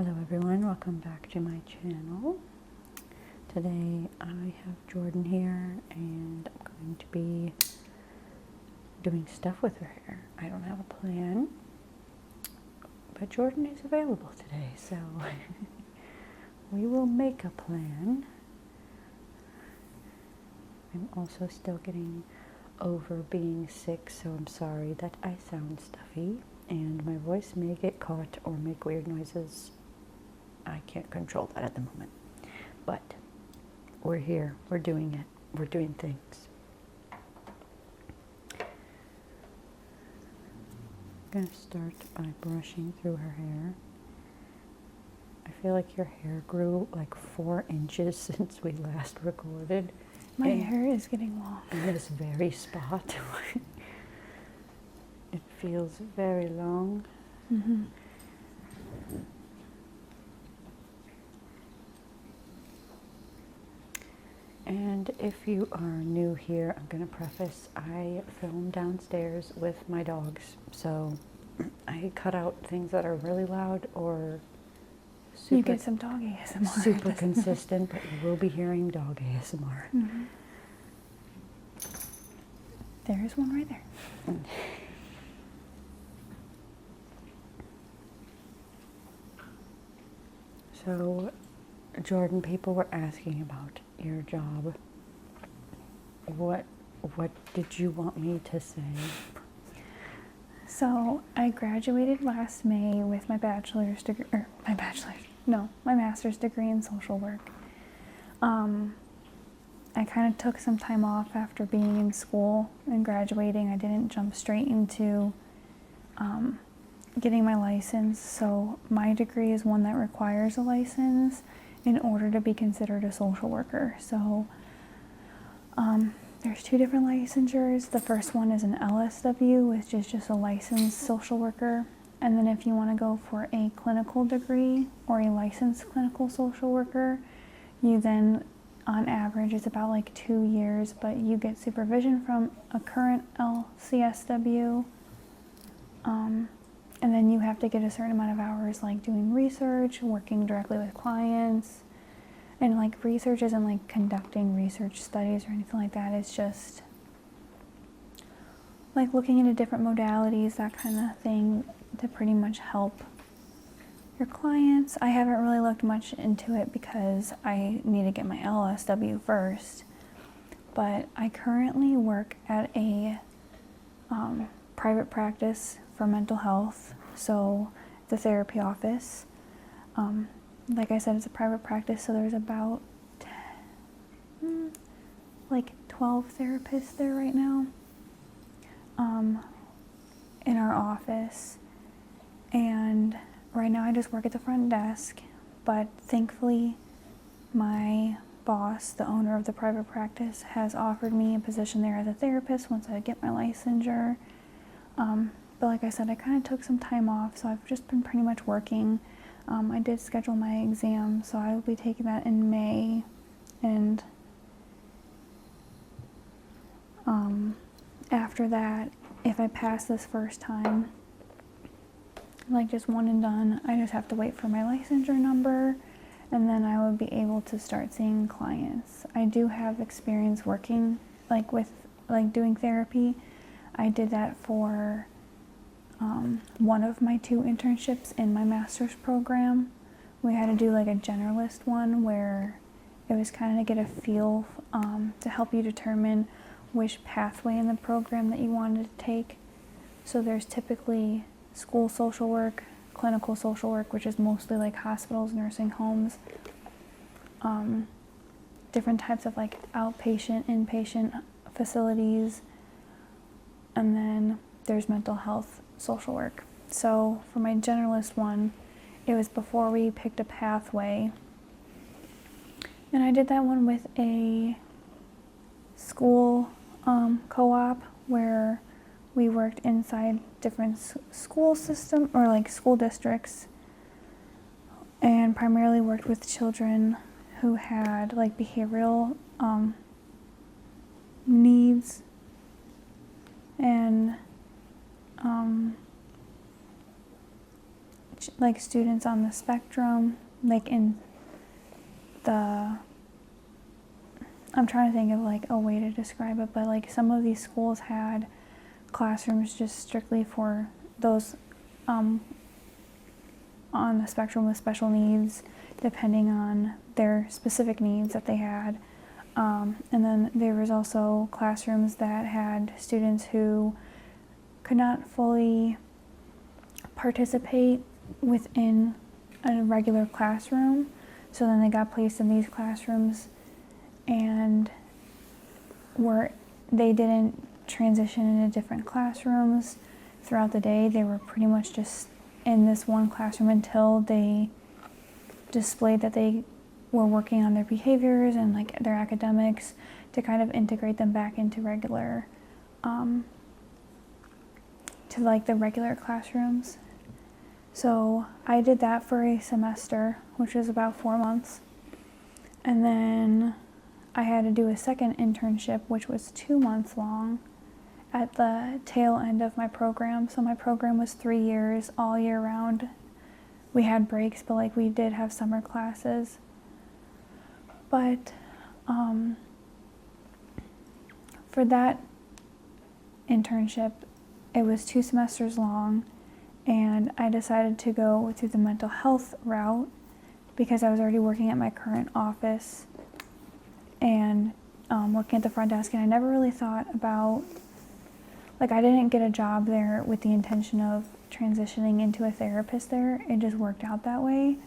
Hello everyone, welcome back to my channel. Today I have Jordan here and I'm going to be doing stuff with her hair. I don't have a plan, but Jordan is available today, so we will make a plan. I'm also still getting over being sick, so I'm sorry that I sound stuffy and my voice may get caught or make weird noises. I can't control that at the moment, but we're here, we're doing it, we're doing things. I'm going to start by brushing through her hair. I feel like your hair grew like 4 inches since we last recorded. My hair is getting long. In this very spot. It feels very long. Mm-hmm. And if you are new here, I'm going to preface, I film downstairs with my dogs, so I cut out things that are really loud or super, You get some dog ASMR. super consistent, but you will be hearing dog ASMR. Mm-hmm. There's one right there. So, Jordan, people were asking about your job. What did you want me to say? So I graduated last May with my master's degree in social work. I kind of took some time off after being in school and graduating. I didn't jump straight into getting my license. So my degree is one that requires a license in order to be considered a social worker. So there's 2 different licensures. The first one is an LSW, which is just a licensed social worker. And then if you want to go for a clinical degree or a licensed clinical social worker, you then, on average, it's about like 2 years, but you get supervision from a current LCSW. And then you have to get a certain amount of hours like doing research, working directly with clients. And like research isn't like conducting research studies or anything like that. It's just like looking into different modalities, that kind of thing, to pretty much help your clients. I haven't really looked much into it because I need to get my LSW first. But I currently work at a private practice for mental health, so the therapy office. Like I said, it's a private practice, so there's about 12 therapists there right now in our office. And right now I just work at the front desk, but thankfully my boss, the owner of the private practice, has offered me a position there as a therapist once I get my licensure. But like I said, I kind of took some time off, so I've just been pretty much working. I did schedule my exam, so I will be taking that in May, and after that, if I pass this first time, like just one and done, I just have to wait for my licensure number, and then I would be able to start seeing clients. I do have experience working doing therapy. I did that for one of my 2 internships in my master's program. We had to do like a generalist one where it was kind of to get a feel to help you determine which pathway in the program that you wanted to take. So there's typically school social work, clinical social work, which is mostly like hospitals, nursing homes, different types of like outpatient, inpatient facilities, and then there's mental health social work. So for my generalist one, it was before we picked a pathway, and I did that one with a school co-op where we worked inside different school system or like school districts, and primarily worked with children who had like behavioral needs and like students on the spectrum, like in the, I'm trying to think of like a way to describe it, but like some of these schools had classrooms just strictly for those on the spectrum with special needs, depending on their specific needs that they had. And then there was also classrooms that had students who could not fully participate within a regular classroom. So then they got placed in these classrooms and they didn't transition into different classrooms throughout the day. They were pretty much just in this one classroom until they displayed that they were working on their behaviors and like their academics to kind of integrate them back into regular, to like the regular classrooms. So I did that for a semester, which was about 4 months. And then I had to do a second internship, which was 2 months long at the tail end of my program. So my program was 3 years, all year round. We had breaks, but like we did have summer classes. But for that internship, it was 2 semesters long, and I decided to go through the mental health route because I was already working at my current office and working at the front desk, and I never really thought about, like, I didn't get a job there with the intention of transitioning into a therapist there. It just worked out that way.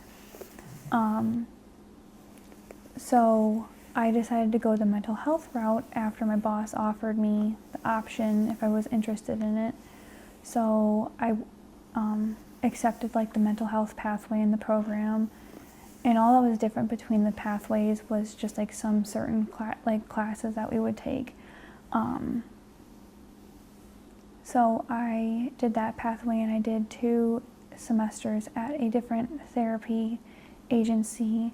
So I decided to go the mental health route after my boss offered me the option if I was interested in it. So I accepted like the mental health pathway in the program, and all that was different between the pathways was just like some certain classes that we would take. So I did that pathway, and I did 2 semesters at a different therapy agency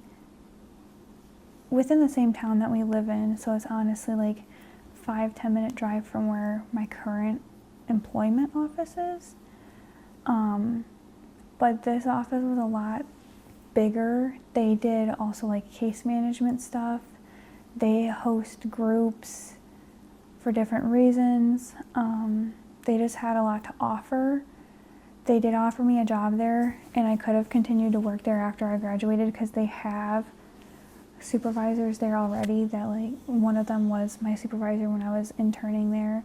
within the same town that we live in. So it's honestly like 5-10 minute drive from where my current employment office is. But this office was a lot bigger. They did also like case management stuff. They host groups for different reasons. They just had a lot to offer. They did offer me a job there, and I could have continued to work there after I graduated because they have supervisors there already that like one of them was my supervisor when I was interning there.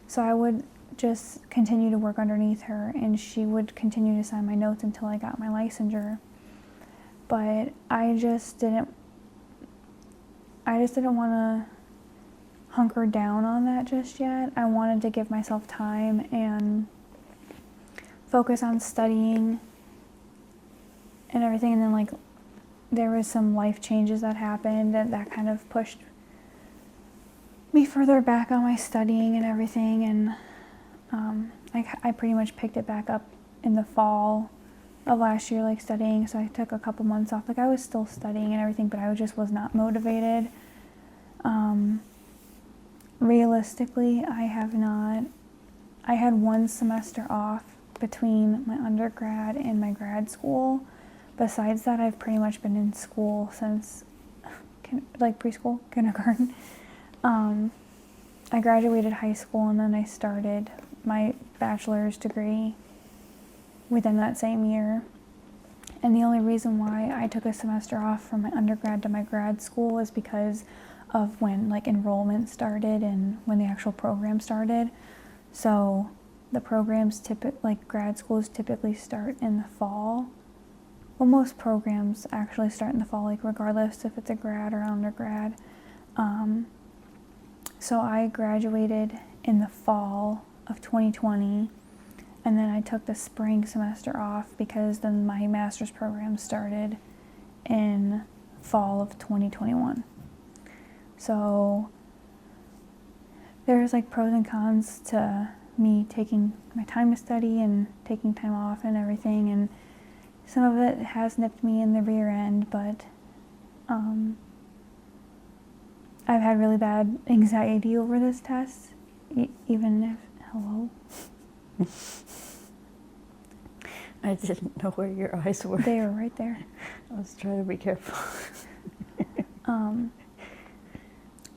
So I would just continue to work underneath her, and she would continue to sign my notes until I got my licensure. But I just didn't want to hunker down on that just yet. I wanted to give myself time and focus on studying and everything. And then like there was some life changes that happened that kind of pushed me further back on my studying and everything. And I pretty much picked it back up in the fall of last year, like studying. So I took a couple months off. Like I was still studying and everything, but I just was not motivated. Realistically, I had 1 semester off between my undergrad and my grad school. Besides that, I've pretty much been in school since like preschool, kindergarten. I graduated high school, and then I started my bachelor's degree within that same year. And the only reason why I took a semester off from my undergrad to my grad school is because of when like enrollment started and when the actual program started. So the programs like grad schools typically start in the fall. Well, most programs actually start in the fall, like regardless if it's a grad or undergrad. So I graduated in the fall of 2020, and then I took the spring semester off because then my master's program started in fall of 2021. So there's like pros and cons to me taking my time to study and taking time off and everything, and some of it has nipped me in the rear end, but I've had really bad anxiety over this test, even if, hello? I didn't know where your eyes were. They were right there. I was trying to be careful.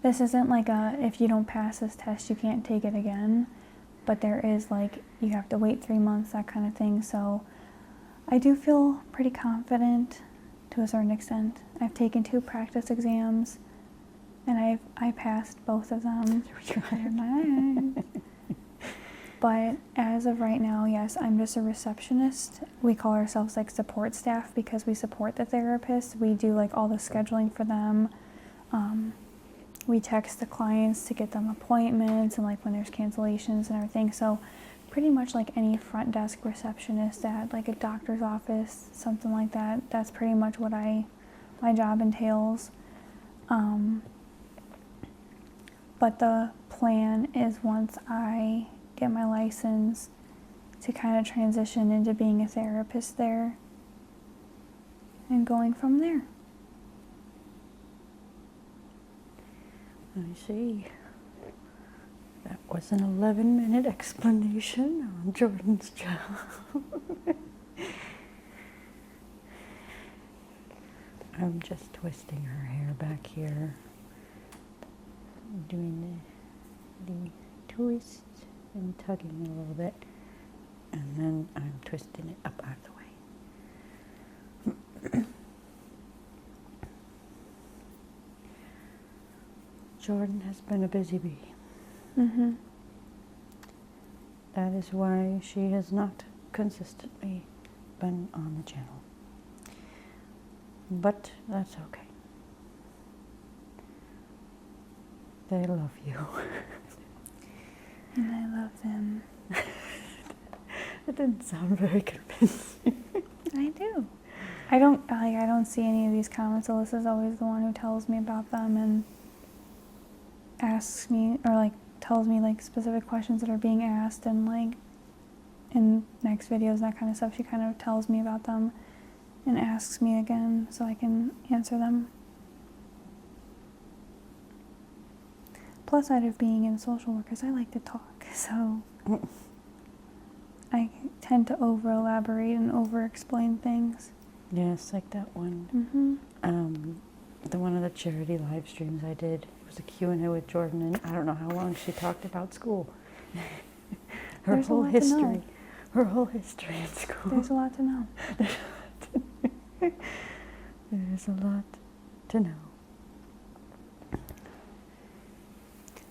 This isn't like a, if you don't pass this test, you can't take it again. But there is like, you have to wait 3 months, that kind of thing. So I do feel pretty confident to a certain extent. I've taken 2 practice exams, and I passed both of them. But as of right now, yes, I'm just a receptionist. We call ourselves like support staff because we support the therapists. We do like all the scheduling for them. We text the clients to get them appointments and like when there's cancellations and everything. So pretty much like any front desk receptionist at like a doctor's office, something like that. That's pretty much what my job entails. But the plan is once I get my license to kind of transition into being a therapist there and going from there. I see. That was an 11-minute explanation on Jordan's job. I'm just twisting her hair back here, doing the twist and tugging a little bit, and then I'm twisting it up out of the way. Jordan has been a busy bee. Mm-hmm. That is why she has not consistently been on the channel. But that's okay. They love you. And I love them. That didn't sound very convincing. I do. I don't see any of these comments. Alyssa's always the one who tells me about them and asks me, or like tells me like specific questions that are being asked, and like in next videos, that kind of stuff, she kind of tells me about them and asks me again so I can answer them. Plus side of being in social work is I like to talk, so I tend to over elaborate and over explain things. Yes, like that one. Mm-hmm. The one of the charity live streams I did was a Q&A with Jordan, and I don't know how long she talked about school. Her There's a whole lot to know. history. Her whole history in school. There's a lot to know. There's a lot to know.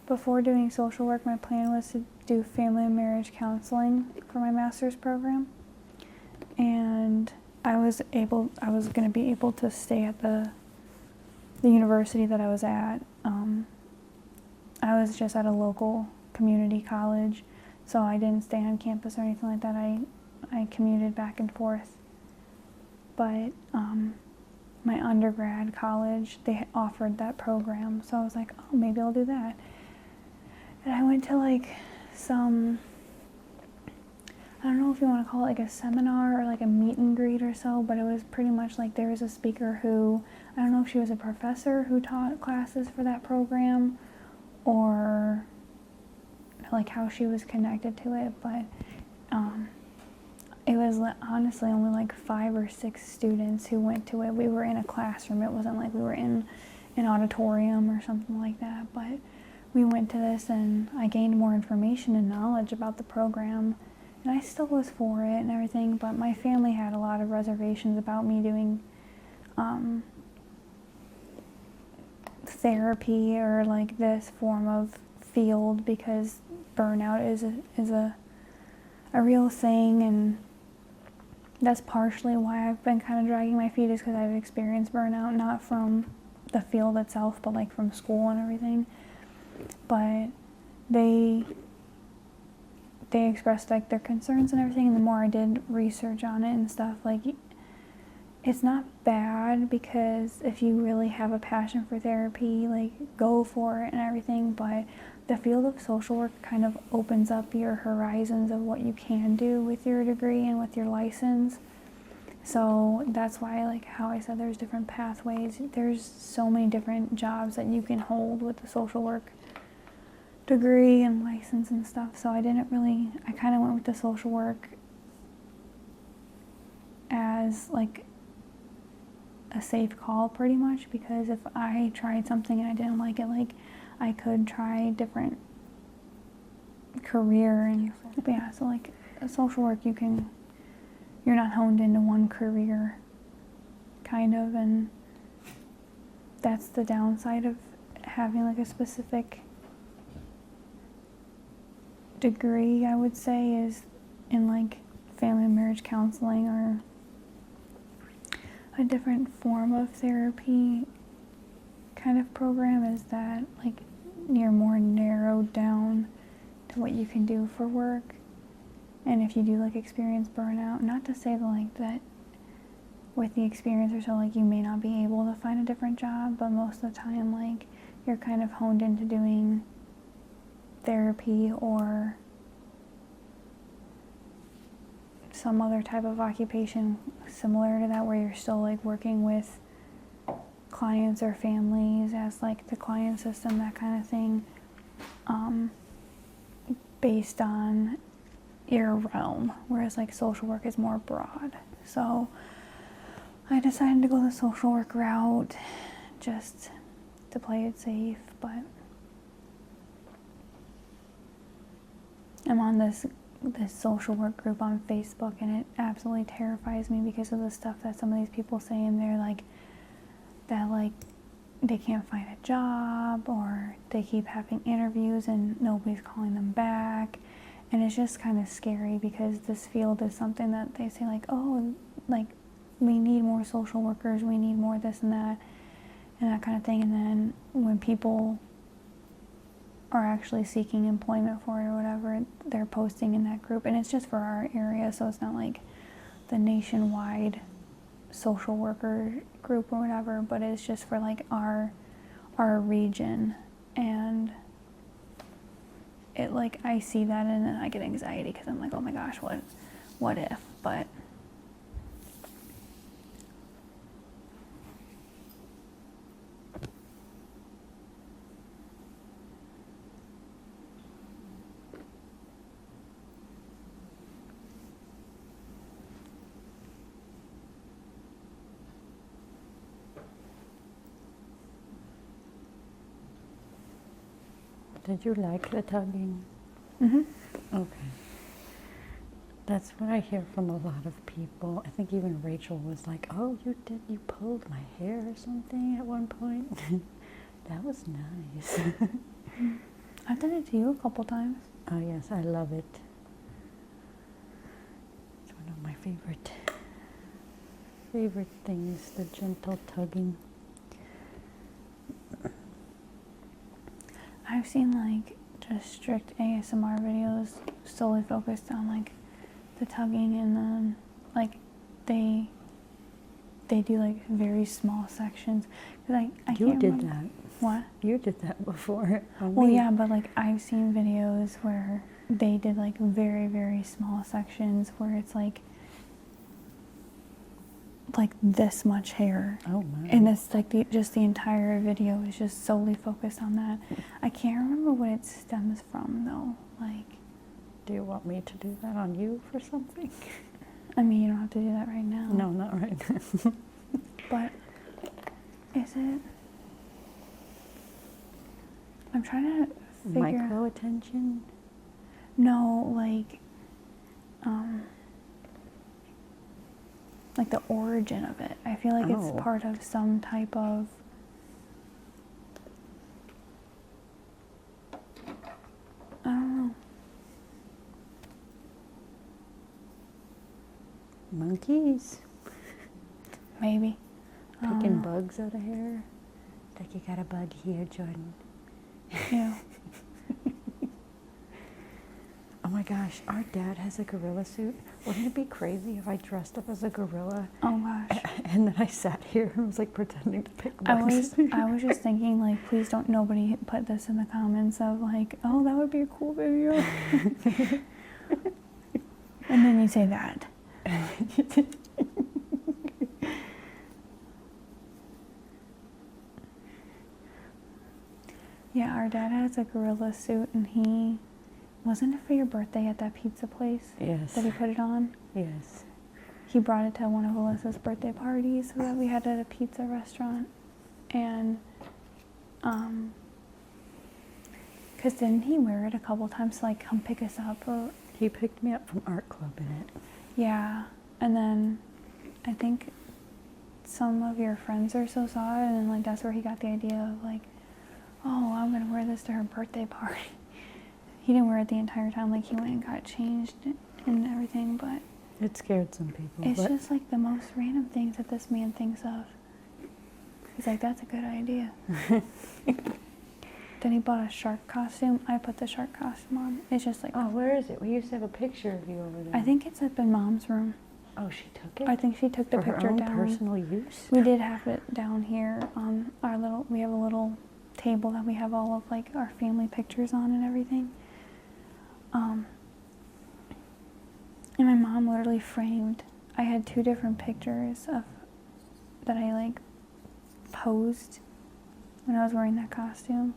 Before doing social work, my plan was to do family and marriage counseling for my master's program. And I was going to be able to stay at the university that I was at. I was just at a local community college, so I didn't stay on campus or anything like that. I commuted back and forth. But my undergrad college, they offered that program, so I was like, oh, maybe I'll do that. And I went to like some, I don't know if you want to call it like a seminar or like a meet and greet or so, but it was pretty much like there was a speaker who, I don't know if she was a professor who taught classes for that program or like how she was connected to it, but it was honestly only like 5 or 6 students who went to it. We were in a classroom. It wasn't like we were in an auditorium or something like that, but we went to this and I gained more information and knowledge about the program, and I still was for it and everything, but my family had a lot of reservations about me doing therapy or like this form of field, because burnout is a real thing, and that's partially why I've been kind of dragging my feet, is because I've experienced burnout, not from the field itself, but like from school and everything. But they expressed like their concerns and everything, and the more I did research on it and stuff, like it's not bad, because if you really have a passion for therapy, like go for it and everything, but the field of social work kind of opens up your horizons of what you can do with your degree and with your license. So that's why, like how I said, there's different pathways. There's so many different jobs that you can hold with the social work degree and license and stuff. So I kind of went with the social work as like a safe call pretty much, because if I tried something and I didn't like it, like I could try different career. And yeah, so like social work, you're not honed into one career kind of, and that's the downside of having like a specific degree, I would say, is in like family and marriage counseling or a different form of therapy kind of program, is that like you're more narrowed down to what you can do for work. And if you do like experience burnout, not to say like that with the experience or so like you may not be able to find a different job, but most of the time like you're kind of honed into doing therapy or some other type of occupation similar to that, where you're still like working with clients or families as like the client system, that kind of thing, based on your realm, whereas like social work is more broad. So I decided to go the social work route just to play it safe, but I'm on this social work group on Facebook, and it absolutely terrifies me because of the stuff that some of these people say in there, like that like they can't find a job, or they keep having interviews and nobody's calling them back. And it's just kind of scary, because this field is something that they say like, oh, like we need more social workers, we need more this and that kind of thing. And then when people are actually seeking employment for it or whatever, they're posting in that group, and it's just for our area, so it's not like the nationwide social worker group or whatever, but it's just for like our region. And it like, I see that and then I get anxiety because I'm like, oh my gosh, what if? But Did you like the tugging? mm-hmm. Okay. That's what I hear from a lot of people. I think even Rachel was like, oh, you pulled my hair or something at one point. That was nice. I've done it to you a couple times. Oh yes, I love it. It's one of my favorite things, the gentle tugging. I've seen like just strict ASMR videos solely focused on like the tugging, and then like they do like very small sections. Cause I You can't did remember. that. What? You did that before. Well, yeah, but like I've seen videos where they did like very, very small sections where it's like this much hair. Oh my. And it's like just the entire video is just solely focused on that. I can't remember what it stems from though. Like, do you want me to do that on you for something? I mean, you don't have to do that right now. No, not right now. But is it? I'm trying to figure. Micro attention? No, like the origin of it. I feel like Oh. it's part of some type of. I don't know. Monkeys? Maybe. Picking bugs out of hair? Like, you got a bug here, Jordan. Yeah. Oh my gosh, our dad has a gorilla suit. Wouldn't it be crazy if I dressed up as a gorilla Oh gosh. and then I sat here and was like pretending to pick I bugs? was just thinking like, please don't nobody put this in the comments of like, oh, that would be a cool video. And then you say that. Yeah, our dad has a gorilla suit, and he wasn't it for your birthday at that pizza place Yes. that he put it on. Yes. he brought it to one of Alyssa's birthday parties that we had at a pizza restaurant. And, because didn't he wear it a couple times to, like, come pick us up? Or He picked me up from art club in it. yeah, and then I think some of your friends or so saw it, and then, like, that's where he got the idea of, like, oh, I'm gonna wear this to her birthday party. He didn't wear it the entire time, like, he went and got changed and everything, but It scared some people. it's but just, like, the most random things that this man thinks of. He's like, that's a good idea. Then he bought a shark costume. I put the shark costume on. It's just like, oh, where is it? We used to have a picture of you over there. I think it's up in Mom's room. Oh, she took it? I think she took the For picture her own down. personal use? We did have it down here on our little, we have a little table that we have all of, like, our family pictures on and everything. And my mom literally framed, I had 2 different pictures of, that I, like, posed when I was wearing that costume.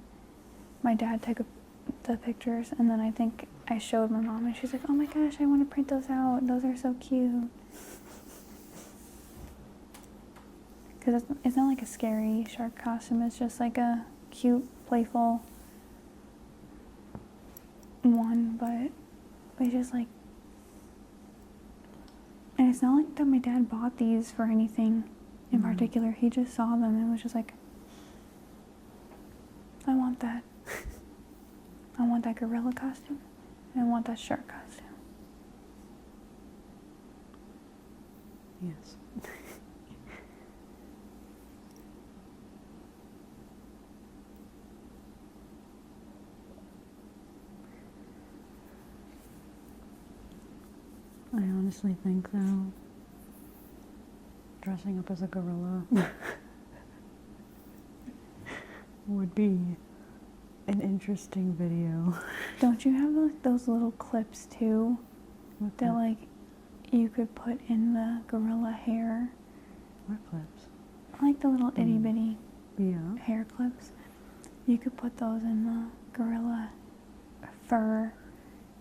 My dad took the pictures, and then I think I showed my mom, and she's like, oh my gosh, I want to print those out. Those are so cute. Because it's not like a scary shark costume. It's just like a cute, playful one, but it's just like, and it's not like that my dad bought these for anything in particular. He just saw them and was just like, I want that. I want that gorilla costume. And I want that shark costume. Yes. I honestly think, though, dressing up as a gorilla would be an interesting video. Don't you have those little clips too What that like you could put in the gorilla hair? What clips? Like the little itty bitty Yeah. hair clips. You could put those in the gorilla fur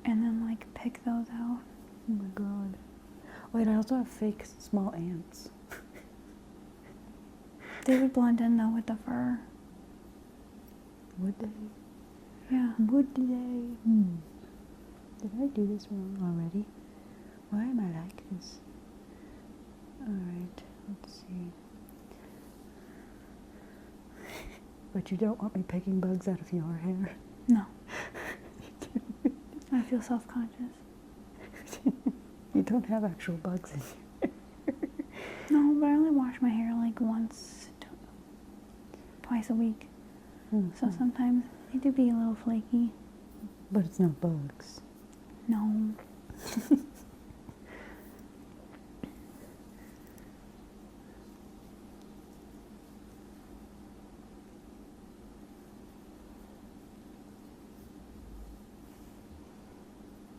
and then like pick those out. Oh my god. Wait, I also have fake small ants. They would blend in though with the fur. Would they? Yeah. Would they? Did I do this wrong already? Why am I like this? Alright, let's see. But you don't want me picking bugs out of your hair? No. I feel self-conscious. You don't have actual bugs in you. No, but I only wash my hair like twice a week. So sometimes they do be a little flaky. But it's not bugs. No.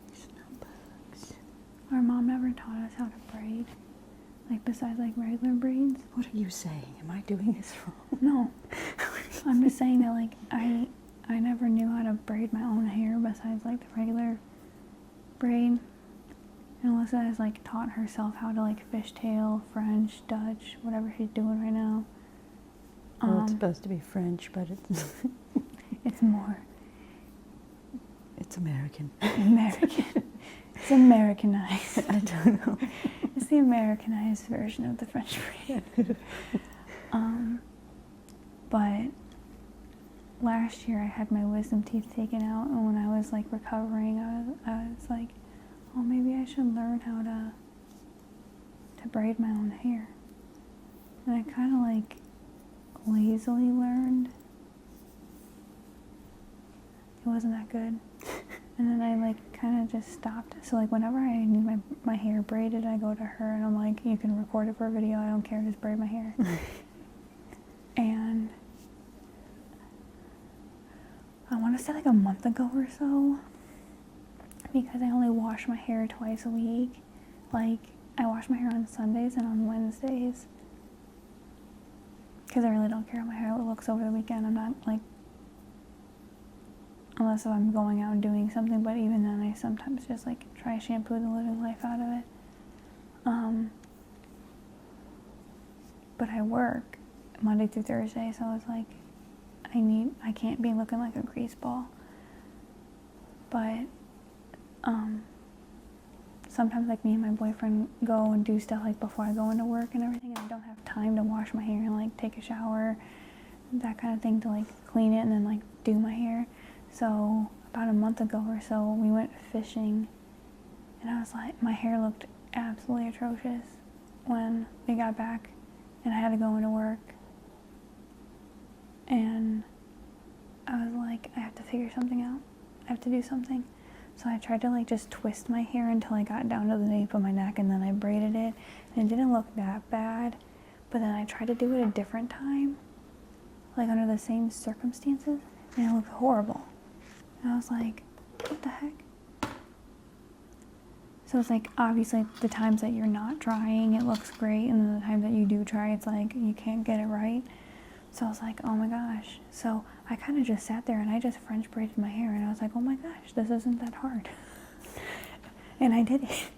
It's not bugs. Our mom never taught us how to braid. Like besides like regular braids. What are you saying? Am I doing this wrong? No. I'm just saying that like I never knew how to braid my own hair besides like the regular braid. And Alyssa has like taught herself how to like fishtail, French, Dutch, whatever she's doing right now. Well, it's supposed to be French, but it's It's more it's American. American. It's Americanized. I don't know. It's the Americanized version of the French braid. But last year I had my wisdom teeth taken out, and when I was like recovering, I was like, oh, maybe I should learn how to braid my own hair. And I kind of like lazily learned. It wasn't that good. And then I like kind of just stopped. So like whenever I need my hair braided, I go to her and I'm like, you can record it for a video, I don't care, just braid my hair. And I want to say like a month ago or so, because I only wash my hair twice a week. Like I wash my hair on Sundays and on Wednesdays, because I really don't care how my hair looks over the weekend. I'm not like, unless if I'm going out and doing something, but even then I sometimes just like try shampoo the living life out of it. but I work Monday through Thursday, so it's like I can't be looking like a grease ball. But sometimes like me and my boyfriend go and do stuff like before I go into work and everything, and I don't have time to wash my hair and like take a shower, that kind of thing, to like clean it and then like do my hair. So about a month ago or so, we went fishing, and I was like, my hair looked absolutely atrocious when we got back and I had to go into work. And I was like, I have to figure something out. I have to do something. So I tried to like just twist my hair until I got down to the nape of my neck, and then I braided it, and it didn't look that bad. But then I tried to do it a different time, like under the same circumstances, and it looked horrible. And I was like, what the heck? So it's like, obviously the times that you're not trying, it looks great, and then the times that you do try, it's like you can't get it right. So I was like, oh my gosh. So I kind of just sat there and I just French braided my hair, and I was like, oh my gosh, this isn't that hard. And I did it.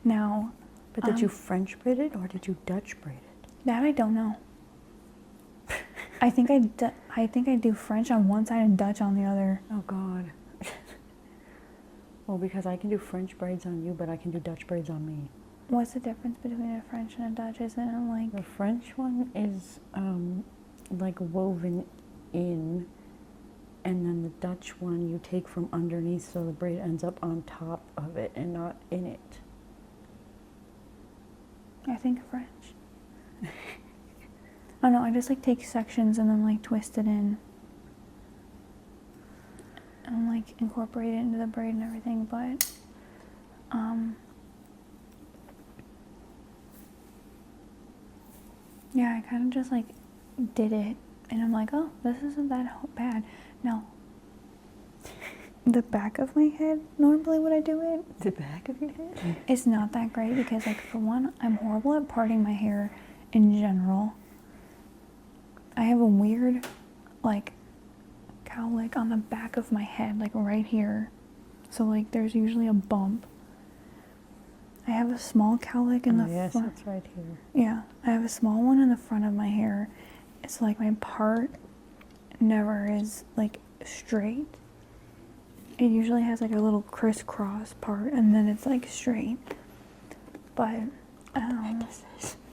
Now. But did you French braid it or did you Dutch braid it? That I don't know. I think I do French on one side and Dutch on the other. Oh God. Well, because I can do French braids on you, but I can do Dutch braids on me. What's the difference between a French and a Dutch? Isn't it like... The French one is like woven in, and then the Dutch one you take from underneath, so the braid ends up on top of it and not in it. I think French. Oh no, I just like take sections and then like twist it in. And like incorporate it into the braid and everything, but yeah, I kind of just like did it, and I'm like, oh, this isn't that bad. Now, the back of my head, normally when I do it, The back of your head? it's not that great because, like, for one, I'm horrible at parting my hair in general. I have a weird, like, cowlick on the back of my head, like right here. So, like, there's usually a bump. I have a small cowlick in the front. Yes, it's right here. Yeah, I have a small one in the front of my hair. It's like my part never is, like, straight. It usually has, like, a little crisscross part, and then it's, like, straight. But, I don't know.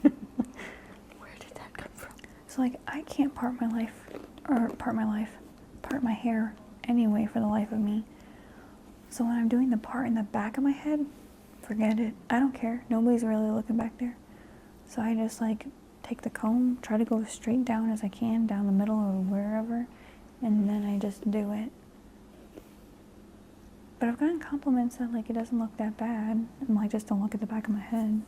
Where did that come from? So, like, I can't part my hair anyway for the life of me. So when I'm doing the part in the back of my head, forget it. I don't care. Nobody's really looking back there. So I just, like, take the comb, try to go as straight down as I can, down the middle or wherever, and then I just do it. But I've gotten compliments that, like, it doesn't look that bad, and, like, just don't look at the back of my head.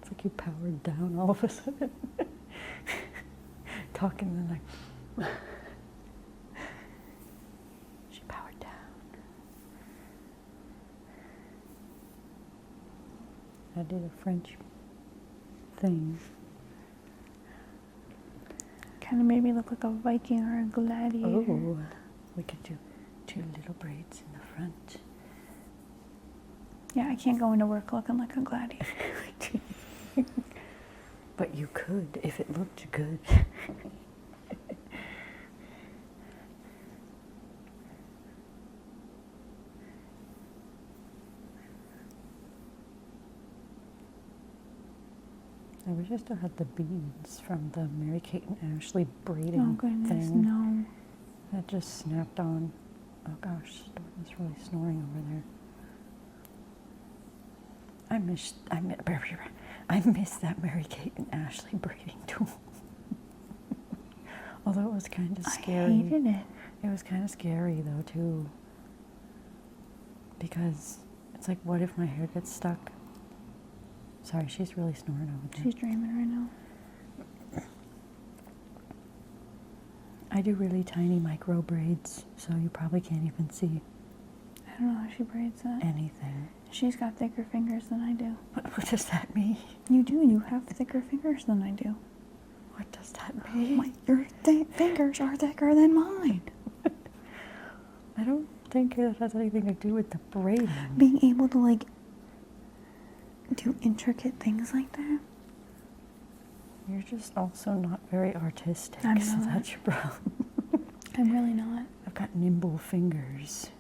It's like you powered down all of a sudden. Talking and like... She powered down. I did a French thing. Kind of made me look like a Viking or a gladiator. Oh, we could do 2 little braids in the front. Yeah, I can't go into work looking like a gladiator. But you could if it looked good. I wish I still had the beads from the Mary-Kate and Ashley braiding Oh goodness, thing. no. That just snapped on. Oh gosh, Storm is really snoring over there. I miss that Mary-Kate and Ashley braiding tool. Although it was kind of scary. I hated it. It was kind of scary though too. Because it's like, what if my hair gets stuck? Sorry, she's really snoring over there. She's dreaming right now. I do really tiny micro braids, so you probably can't even see I don't know how she braids that. anything. She's got thicker fingers than I do. What does that mean? You do. You have thicker fingers than I do. What does that mean? Your fingers are thicker than mine. I don't think that has anything to do with the braiding. Being able to, like, do intricate things like that. You're just also not very artistic, I'm so not. that's your problem. I'm really not. I've got nimble fingers.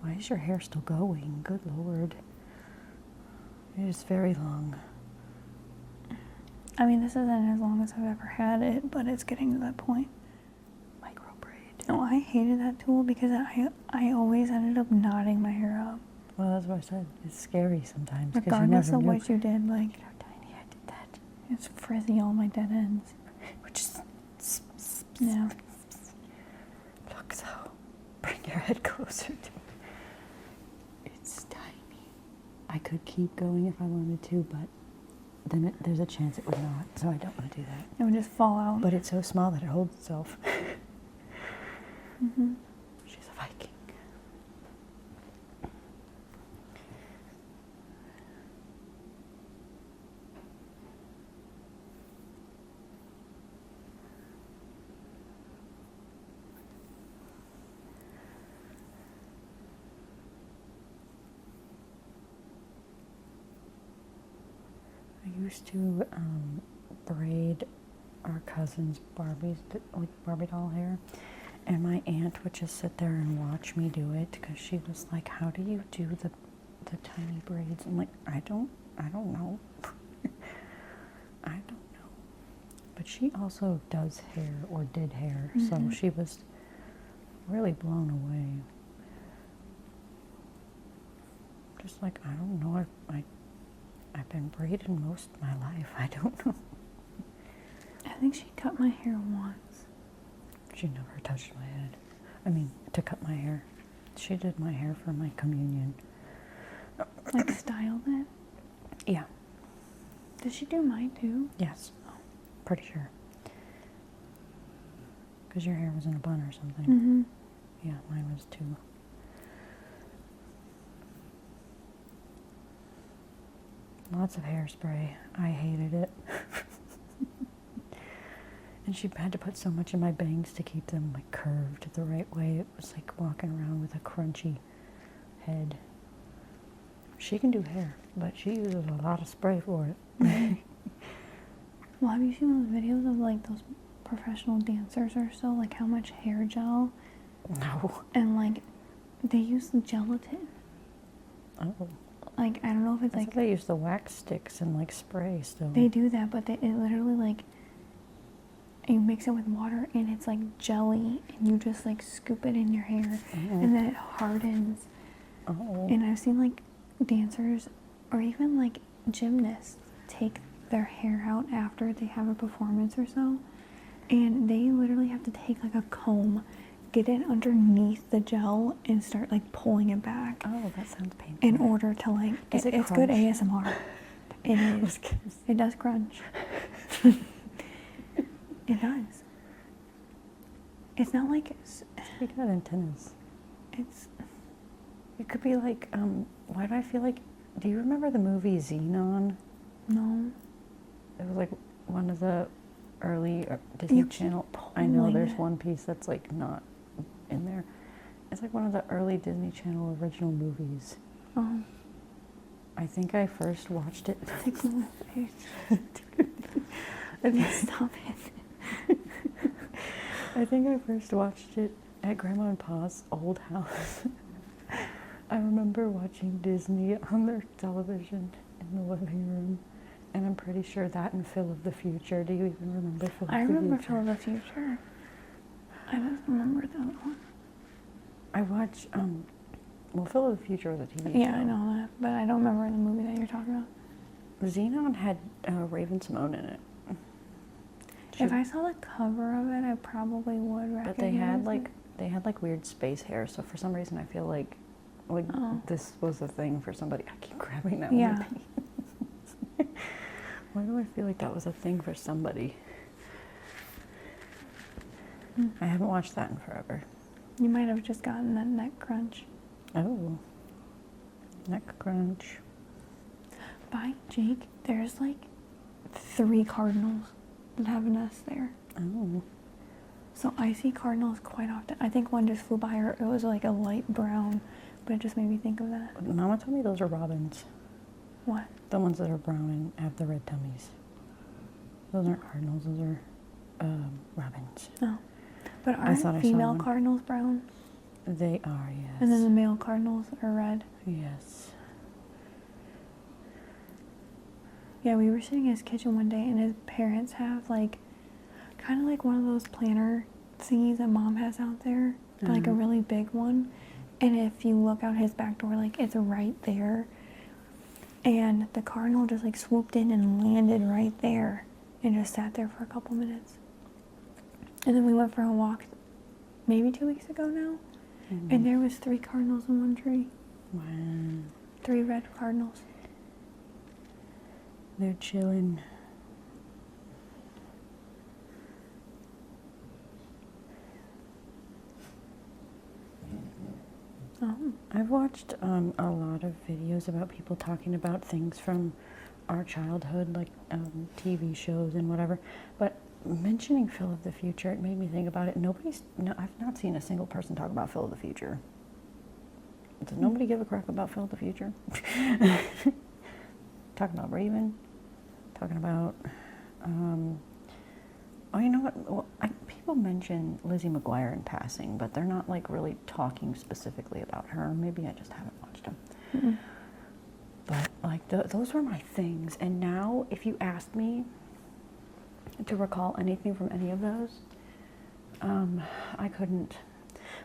Why is your hair still going? Good Lord. It is very long. I mean, this isn't as long as I've ever had it, but it's getting to that point. Micro braid. No, I hated that tool because I always ended up knotting my hair up. Well, that's what I said. It's scary sometimes because you Regardless never of knew. what you did, like, Look how tiny I did that. it's frizzy all my dead ends. Which is... Yeah. Look, so bring your head closer to it. It's tiny. I could keep going if I wanted to, but then there's a chance it would not, so I don't want to do that. It would just fall out. But it's so small that it holds itself. Mm-hmm. She's a Viking. I used to braid our cousin's Barbie doll hair, and my aunt would just sit there and watch me do it because she was like, "How do you do the tiny braids?" I'm like, I don't know. I don't know. But she also does hair or did hair, so she was really blown away. Just like, I don't know, I've been braided most of my life. I don't know. I think she cut my hair once. She never touched my head. I mean, to cut my hair. She did my hair for my communion. Like, styled it? Yeah. Did she do mine too? Yes. Pretty sure. Because your hair was in a bun or something. Mm-hmm. Yeah, mine was too. Lots of hairspray. I hated it. And she had to put so much in my bangs to keep them like curved the right way. It was like walking around with a crunchy head. She can do hair, but she uses a lot of spray for it. Well, have you seen those videos of, like, those professional dancers or so? Like, how much hair gel? No. And, like, they use gelatin. Oh. Like, I don't know if it's, I like... thought they use the wax sticks and like spray still. They do that, but it literally, like... You mix it with water, and it's, like, jelly, and you just, like, scoop it in your hair, and then it hardens. Oh. And I've seen, like, dancers or even, like, gymnasts take their hair out after they have a performance or so, and they literally have to take, like, a comb, get it underneath the gel, and start, like, pulling it back Oh, that sounds painful. in order to, like... Does it it's good crunch? ASMR. It is. It does crunch. It does. It's not like We got antennas. it's... It could be like, why do I feel like, do you remember the movie Xenon? No. It was like one of the early Disney You keep Channel. I know pulling there's it. one piece that's like not in there. It's like one of the early Disney Channel original movies. Oh. I think I first watched it. Take my face. Stop it. I think I first watched it at Grandma and Pa's old house. I remember watching Disney on their television in the living room. And I'm pretty sure that and Phil of the Future. Do you even remember Phil of the Future? I remember Phil of the Future. I don't remember that one. I watched, well, Phil of the Future was a TV show. Yeah, I know that, but I don't remember the movie that you're talking about. Xenon had Raven Simone in it. If I saw the cover of it, I probably would recognize But they had like weird space hair, so for some reason I feel like this was a thing for somebody. I keep grabbing that Yeah. one. Why do I feel like that was a thing for somebody? I haven't watched that in forever. You might have just gotten that neck crunch. Oh. Neck crunch. By Jake, there's, like, 3 cardinals that have a nest there. Oh. So I see cardinals quite often. I think one just flew by her. It was like a light brown, but it just made me think of that. Mama told me those are robins. What? The ones that are brown and have the red tummies. Those aren't cardinals, those are robins. Oh. But I thought I aren't saw female one. cardinals brown? They are, yes. And then the male cardinals are red? Yes. Yeah, we were sitting in his kitchen one day, and his parents have, like, kind of like one of those planter thingies that Mom has out there, but like a really big one. And if you look out his back door, like, it's right there. And the cardinal just, like, swooped in and landed right there and just sat there for a couple minutes. And then we went for a walk maybe 2 weeks ago now, and there was 3 cardinals in one tree. Wow. 3 red cardinals. They're chilling. Oh. I've watched a lot of videos about people talking about things from our childhood, like TV shows and whatever. But mentioning Phil of the Future, it made me think about it. I've not seen a single person talk about Phil of the Future. Does nobody give a crap about Phil of the Future? Talking about Raven. Talking about, oh, you know what? Well, people mention Lizzie McGuire in passing, but they're not like really talking specifically about her. Maybe I just haven't watched them. Mm-mm. But like those were my things. And now, if you asked me to recall anything from any of those, I couldn't.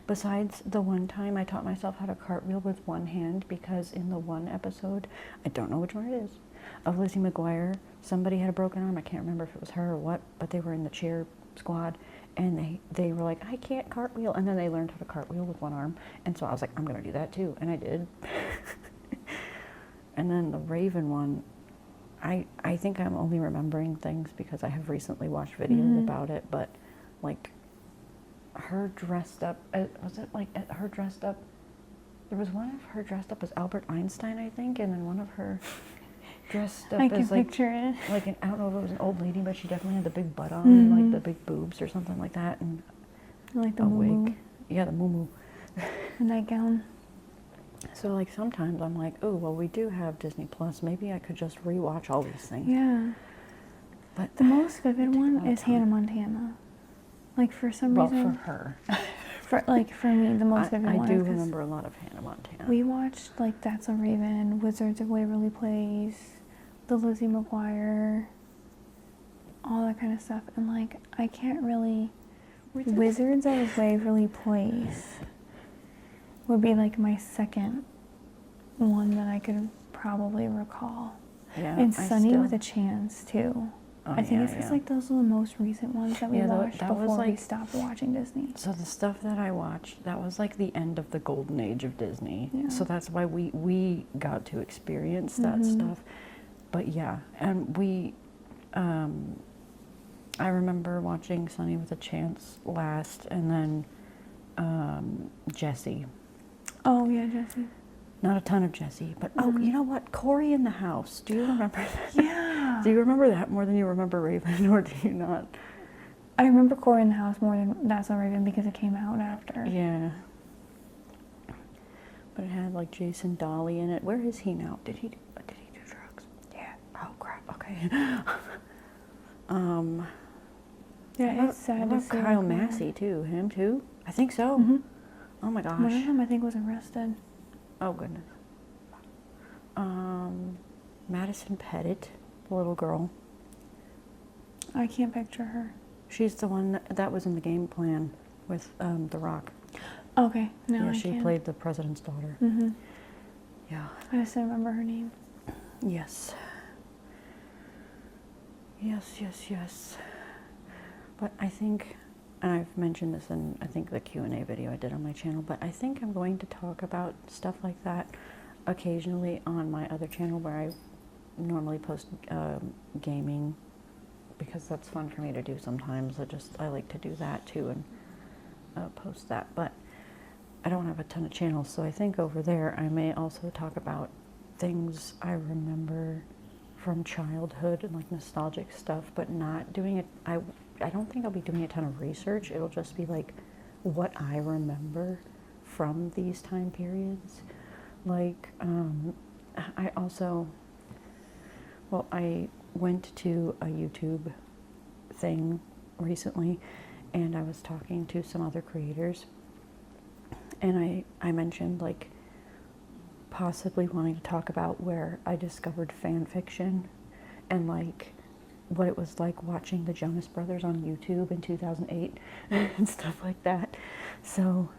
Besides the one time I taught myself how to cartwheel with one hand, because in the one episode, I don't know which one it is, of Lizzie McGuire, somebody had a broken arm. I can't remember if it was her or what, but they were in the cheer squad, and they were like, I can't cartwheel, and then they learned how to cartwheel with one arm, and so I was like, I'm gonna do that too, and I did. And then the Raven one, I think I'm only remembering things because I have recently watched videos about it, but like her dressed up, was it like her dressed up, there was one of her dressed up as Albert Einstein, I think, and then one of her dressed up I can as like, picture it. like I don't know if it was an old lady, but she definitely had the big butt on, and like the big boobs or something like that, and Like the a moo-moo. wig. Yeah, the moo-moo. The nightgown. So like sometimes I'm like, oh, well, we do have Disney Plus. Maybe I could just rewatch all these things. Yeah. But The most vivid It took a one lot of is time. Hannah Montana. Like for some well, reason, for her, for me, the most vivid I one. do 'cause remember a lot of Hannah Montana. we watched like That's a Raven, Wizards of Waverly Place, the Lizzie McGuire, all that kind of stuff, and like I can't really. Wizards of Waverly Place would be like my second one that I could probably recall. Yeah, And I Sunny still- with a Chance too. Oh, I think yeah, it's just yeah. like those are the most recent ones that we Yeah, watched that was before we like- stopped watching Disney. So the stuff that I watched, that was like the end of the golden age of Disney. Yeah. So that's why we got to experience that stuff. But yeah, and we, I remember watching Sunny with a Chance last, and then Jessie. Oh yeah, Jessie. Not a ton of Jessie, but oh, you know what? Corey in the House. Do you remember that? Yeah. Do you remember that more than you remember Raven, or do you not? I remember Corey in the House more than That's a Raven because it came out after. Yeah. But it had like Jason Dolly in it. Where is he now? Did he do drugs? Yeah. Oh crap. Okay. Yeah, it's sad to What see. about Kyle like, Massey too? Him too? I think so. Mhm. Oh my One of gosh. them I think was arrested. Oh goodness. Madison Pettit, the little girl. I can't picture her. She's the one that was in the game plan with The Rock. Okay, no, Yeah, I she can't. played the president's daughter. Mhm. Yeah. I just don't remember her name. Yes. Yes. But I think, and I've mentioned this in, I think, the Q&A video I did on my channel, but I think I'm going to talk about stuff like that occasionally on my other channel where I normally post gaming, because that's fun for me to do sometimes. I like to do that too and post that. But I don't have a ton of channels, so I think over there I may also talk about things I remember from childhood and like nostalgic stuff, but not doing it. I I don't think I'll be doing a ton of research. It'll just be like what I remember from these time periods. Like, I also, well, I went to a YouTube thing recently, and I was talking to some other creators, and I mentioned, like, possibly wanting to talk about where I discovered fan fiction, and, like, what it was like watching the Jonas Brothers on YouTube in 2008 and stuff like that. So,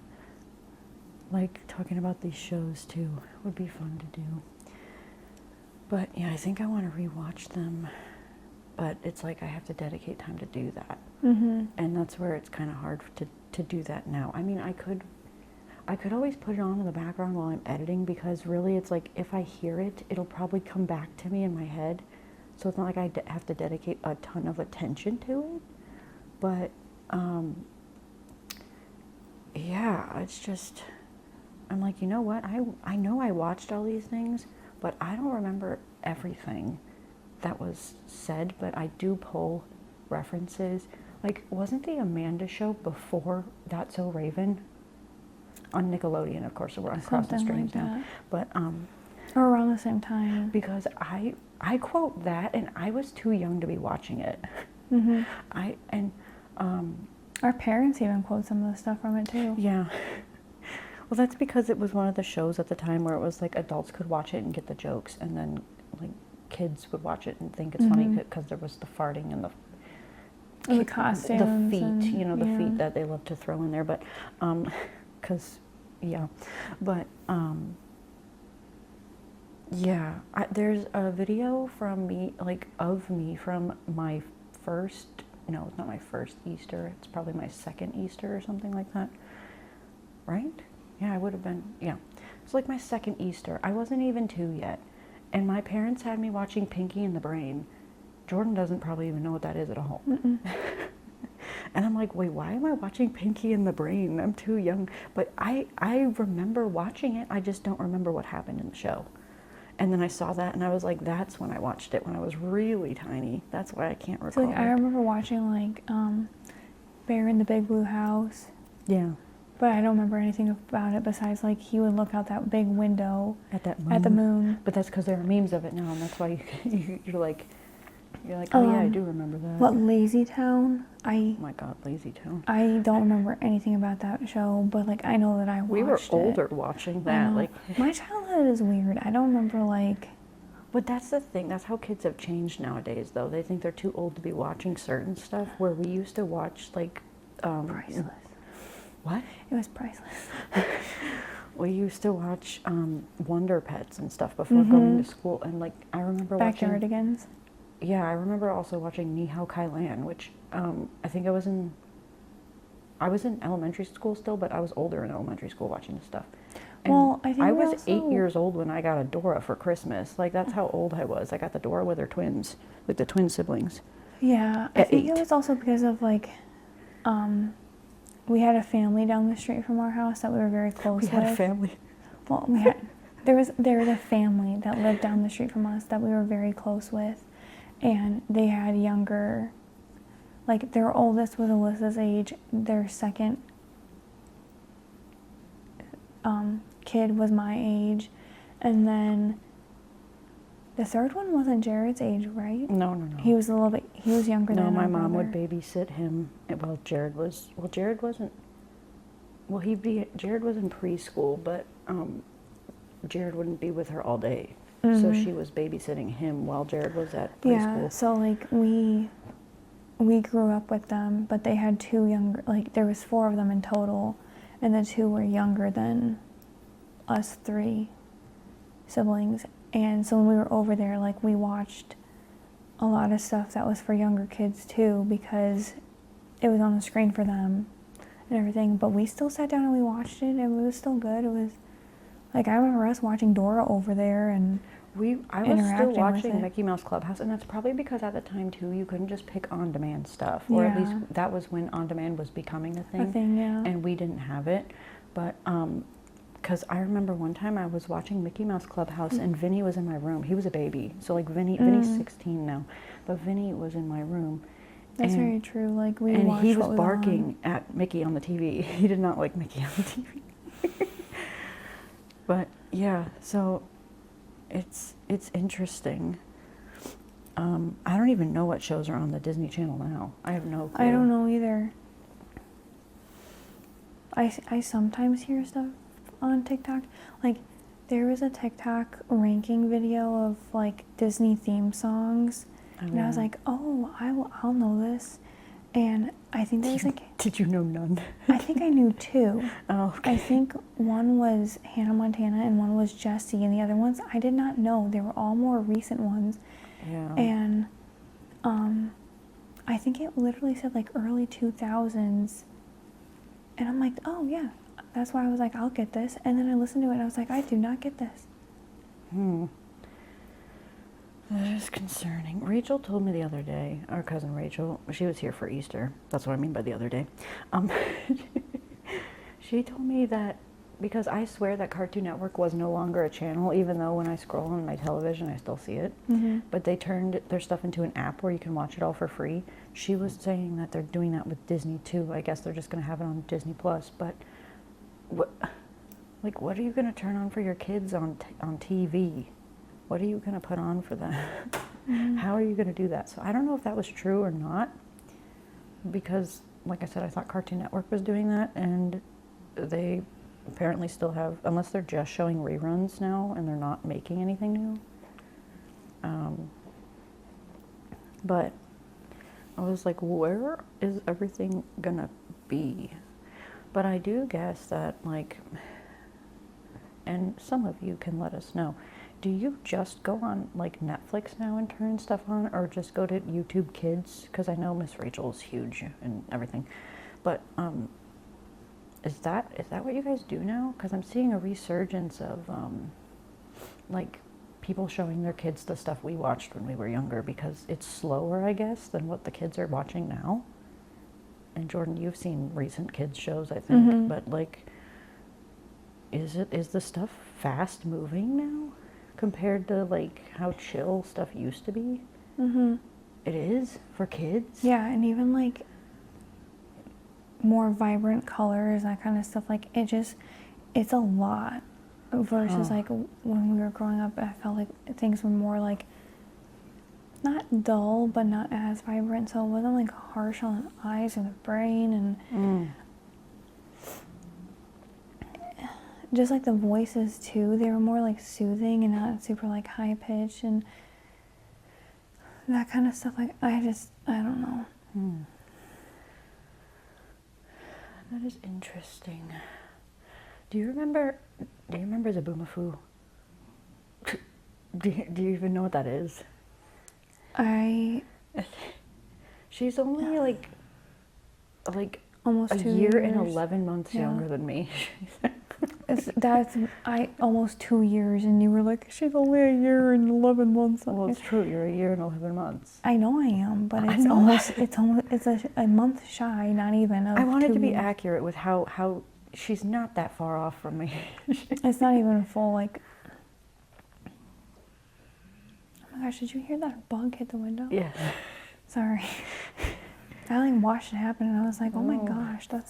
like, talking about these shows too would be fun to do. But yeah, I think I want to rewatch them, but it's like I have to dedicate time to do that. Mm-hmm. And that's where it's kind of hard to do that now. I mean, I could always put it on in the background while I'm editing, because really it's like if I hear it, it'll probably come back to me in my head. So it's not like I have to dedicate a ton of attention to it. But yeah, it's just, I'm like, you know what? I know I watched all these things, but I don't remember everything that was said, but I do pull references. Like, wasn't the Amanda Show before That's So Raven? On Nickelodeon, of course, so we're on Crossing Strings like now. that. But, Or around the same time. because I quote that, and I was too young to be watching it. Mm-hmm. Our parents even quote some of the stuff from it too. Yeah. Well, that's because it was one of the shows at the time where it was like adults could watch it and get the jokes, and then like kids would watch it and think it's funny because there was the farting and the costumes, the feet, and, you know, the feet that they love to throw in there. But, because, yeah, but, yeah, there's a video from me, like, of me from my first, no, it's not my first Easter, it's probably my second Easter or something like that, right? Yeah, I would have been, yeah. It's like my second Easter. I wasn't even 2 yet. And my parents had me watching Pinky and the Brain. Jordan doesn't probably even know what that is at all. And I'm like, wait, why am I watching Pinky and the Brain? I'm too young. But I remember watching it. I just don't remember what happened in the show. And then I saw that, and I was like, that's when I watched it, when I was really tiny. That's why I can't recall. So, like, I remember watching, like, Bear in the Big Blue House. Yeah. But I don't remember anything about it besides, like, he would look out that big window at that moon. At the moon. But that's because there are memes of it now, and that's why you're like, oh yeah, I do remember that. What, Lazy Town? Oh my God, Lazy Town. I don't remember anything about that show, but, like, I know that I watched it. We were older watching that. Like, my childhood is weird. I don't remember, like... But that's the thing. That's how kids have changed nowadays, though. They think they're too old to be watching certain stuff, where we used to watch, like... priceless. What? It was priceless. We used to watch Wonder Pets and stuff before going to school, and, like, I remember Backyardigans. Yeah, I remember also watching Ni Hao Kai Lan, which I think I was in elementary school still, but I was older in elementary school watching this stuff. And well, I think I was 8 years old when I got a Dora for Christmas. Like, that's how old I was. I got the Dora with her twins, like the twin siblings. Yeah, I think it was also because of, like, we had a family down the street from our house that we were very close with. We had a family? Well, there was a family that lived down the street from us that we were very close with, and they had younger, like, their oldest was Alyssa's age, their second kid was my age, and then the third one wasn't Jared's age, right? No. He was younger than our my mom brother. would babysit him. Jared was in preschool, but Jared wouldn't be with her all day. So she was babysitting him while Jared was at preschool. Yeah, so, like, we grew up with them, but they had two younger, like, there was 4 of them in total, and the 2 were younger than us 3 siblings. And so when we were over there, like, we watched a lot of stuff that was for younger kids too, because it was on the screen for them and everything. But we still sat down and we watched it, and it was still good. It was, like, I remember us watching Dora over there, and I was still watching Mickey Mouse Clubhouse, and that's probably because at the time too you couldn't just pick on-demand stuff, or at least that was when on-demand was becoming a thing. Yeah. And we didn't have it, but because I remember one time I was watching Mickey Mouse Clubhouse, and Vinny was in my room. He was a baby, so, like, Vinny's 16 now, but Vinny was in my room, That's very true. Like we and watched he was what barking at Mickey on the TV. He did not like Mickey on the TV. But yeah, so it's interesting. I don't even know what shows are on the Disney Channel now. I have no clue. I don't know either. I sometimes hear stuff on TikTok. Like, there was a TikTok ranking video of, like, Disney theme songs. Oh, and I was yeah. like, oh, I'll know this. And I think there was, like... Did you know none? I think I knew 2. Oh, okay. I think one was Hannah Montana and one was Jessie. And the other ones, I did not know. They were all more recent ones. Yeah. And I think it literally said, like, early 2000s. And I'm like, oh, yeah. That's why I was like, I'll get this. And then I listened to it and I was like, I do not get this. That is concerning. Rachel told me the other day, our cousin Rachel, she was here for Easter. That's what I mean by the other day. She told me that, because I swear that Cartoon Network was no longer a channel, even though when I scroll on my television, I still see it. But they turned their stuff into an app where you can watch it all for free. She was saying that they're doing that with Disney too. I guess they're just going to have it on Disney Plus. But what are you going to turn on for your kids on TV? What are you going to put on for them? How are you going to do that? So I don't know if that was true or not, because, like I said, I thought Cartoon Network was doing that, and they apparently still have, unless they're just showing reruns now and they're not making anything new. But I was like, where is everything gonna be? But I do guess that, like, and some of you can let us know, do you just go on, like, Netflix now and turn stuff on, or just go to YouTube Kids? Because I know Miss Rachel's huge and everything. But is that what you guys do now? Because I'm seeing a resurgence of, like, people showing their kids the stuff we watched when we were younger, because it's slower, I guess, than what the kids are watching now. And Jordan, you've seen recent kids shows, I think, but, like, is the stuff fast moving now compared to, like, how chill stuff used to be? It is for kids? Yeah, and even, like, more vibrant colors, that kind of stuff. Like, it's a lot versus, like, when we were growing up, I felt like things were more, like, not dull, but not as vibrant, so it wasn't, like, harsh on the eyes or the brain, and just, like, the voices, too, they were more, like, soothing and not super, like, high-pitched, and that kind of stuff. Like, I don't know. That is interesting. Do you remember the Boomafoo? Do you even know what that is? She's only like almost a 2 year years. and 11 months younger than me. Almost 2 years, and you were like, she's only a year and 11 months. Well, it's true. You're a year and 11 months. I know I am, but it's a month shy, not even. I wanted to be accurate with how she's not that far off from me. It's not even full, like. Oh my gosh, did you hear that bug hit the window? Yes. Sorry. I like watched it happen, and I was like, oh my gosh, the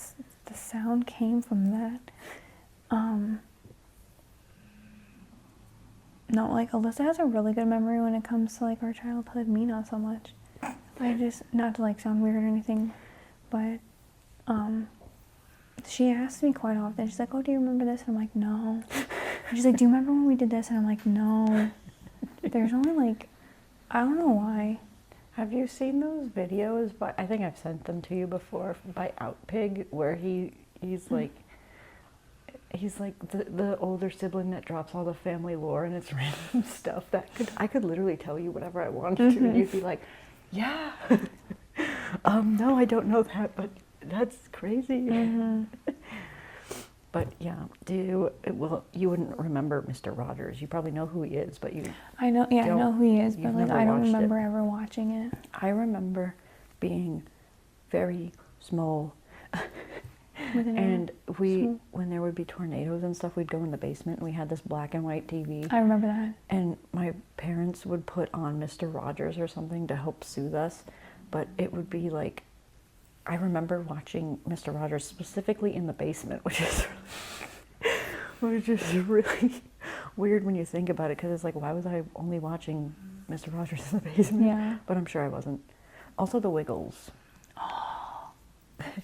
sound came from that. No, like, Alyssa has a really good memory when it comes to, like, our childhood, me not so much. Not to, like, sound weird or anything, but, she asks me quite often, she's like, oh, do you remember this? And I'm like, no. And she's like, do you remember when we did this? And I'm like, no. There's only, like, I don't know why. Have you seen those videos? I think I've sent them to you before, by Outpig, where he's like the older sibling that drops all the family lore, and it's random stuff that I could literally tell you whatever I wanted to, and you'd be like, yeah. No, I don't know that, but that's crazy. But yeah, you wouldn't remember Mr. Rogers. You probably know who he is, but I know who he is, but, like, I don't remember ever watching it. I remember being very small. And when there would be tornadoes and stuff, we'd go in the basement, and we had this black and white TV. I remember that. And my parents would put on Mr. Rogers or something to help soothe us. but it would be like, I remember watching Mr. Rogers specifically in the basement, which is really weird when you think about it, because it's like, why was I only watching Mr. Rogers in the basement? Yeah. But I'm sure I wasn't. Also the Wiggles. Oh,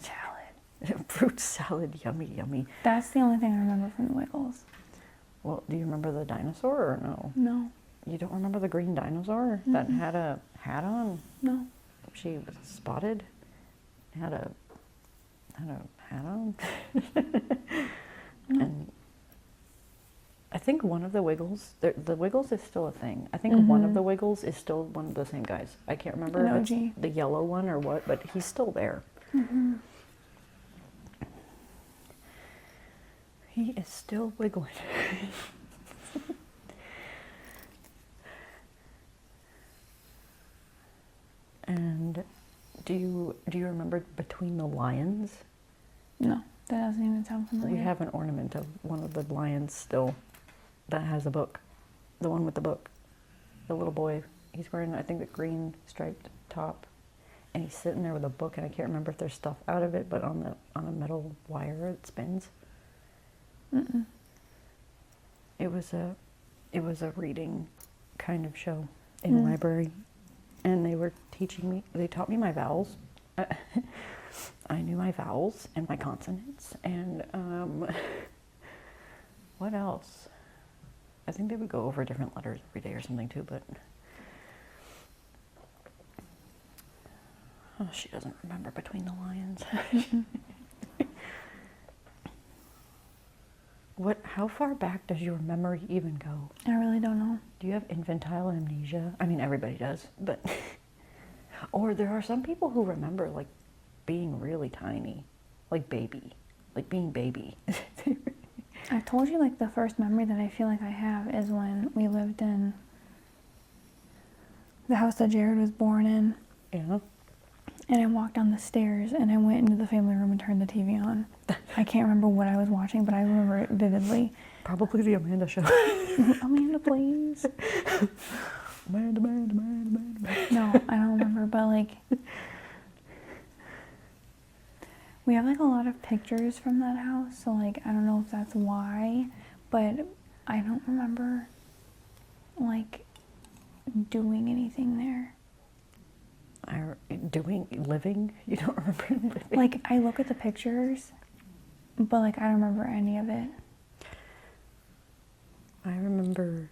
salad. Fruit salad, yummy, yummy. That's the only thing I remember from the Wiggles. Well, do you remember the dinosaur or no? No. You don't remember the green dinosaur that had a hat on? No. She was spotted, had a hat on. And I think one of the Wiggles, the Wiggles is still a thing. I think one of the Wiggles is still one of the same guys. I can't remember An if it's OG. the yellow one or what, but he's still there. He is still wiggling. And do you remember Between the Lions? No, that doesn't even sound familiar. We have an ornament of one of the lions still that has a book. The one with the book. The little boy. He's wearing, I think, a green striped top. And he's sitting there with a book, and I can't remember if there's stuff out of it, but on a metal wire it spins. It was a reading kind of show in a library. And they taught me my vowels. I knew my vowels and my consonants, and what else? I think they would go over different letters every day or something too, but she doesn't remember Between the Lions. How far back does your memory even go? I really don't know. Do you have infantile amnesia? I mean, everybody does, but or there are some people who remember like being really tiny, like being baby. I've told you, like, the first memory that I feel like I have is when we lived in the house that Jared was born in. Yeah. And I walked down the stairs and I went into the family room and turned the TV on. I can't remember what I was watching, but I remember it vividly. Probably the Amanda Show. Amanda, please. Amanda. No, I don't remember, but like, we have like a lot of pictures from that house, so like, I don't know if that's why, but I don't remember like doing anything there. Living? You don't remember living? Like, I look at the pictures, but like, I don't remember any of it. I remember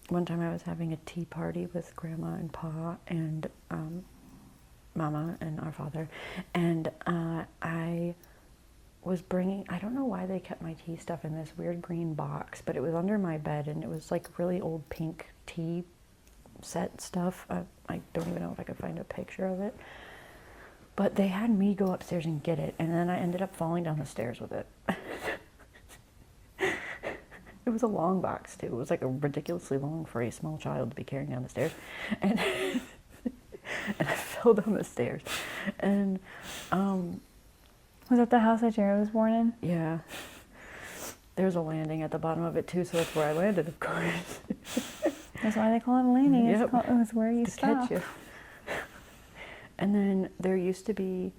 one time I was having a tea party with Grandma and Pa and Mama and our father, and I was bringing, I don't know why they kept my tea stuff in this weird green box, but it was under my bed, and it was like really old pink tea set stuff. I don't even know if I could find a picture of it, but they had me go upstairs and get it, and then I ended up falling down the stairs with it. It was a long box too. It was like a ridiculously long for a small child to be carrying down the stairs, and and I fell down the stairs. And Was that the house that Jared was born in? yeah, there's a landing at the bottom of it too, so that's where I landed, of course. That's why they call it a landing. Yep. It's where you To stop. catch you. And then there used to be,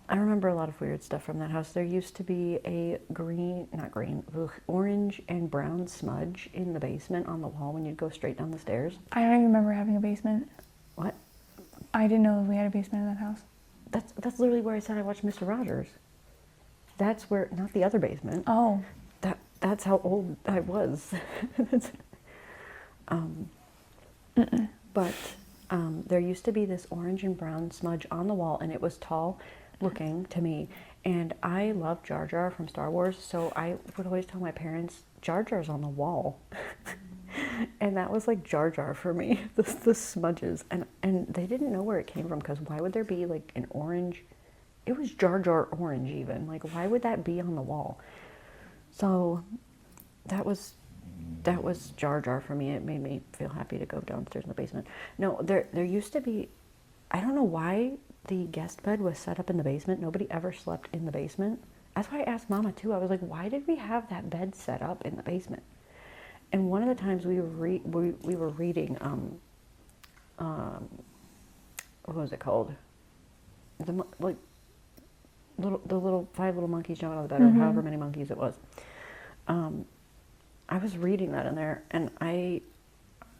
I remember a lot of weird stuff from that house. There used to be a orange and brown smudge in the basement on the wall when you'd go straight down the stairs. I don't even remember having a basement. What? I didn't know we had a basement in that house. That's literally where I said I watched Mr. Rogers. That's where, not the other basement. Oh. That's how old I was. But there used to be this orange and brown smudge on the wall, and it was tall looking to me. And I love Jar Jar from Star Wars, so I would always tell my parents, Jar Jar's on the wall. And that was like Jar Jar for me, the smudges. And they didn't know where it came from, because why would there be like an orange? It was Jar Jar orange even. Like, why would that be on the wall? So that was Jar Jar for me. It made me feel happy to go downstairs in the basement. No, there used to be, I don't know why the guest bed was set up in the basement. Nobody ever slept in the basement. That's why I asked Mama too. I was like, why did we have that bed set up in the basement? And one of the times we were reading what was it called? Like the little 5 little monkeys jumping on the bed, or however many monkeys it was. I was reading that in there, and I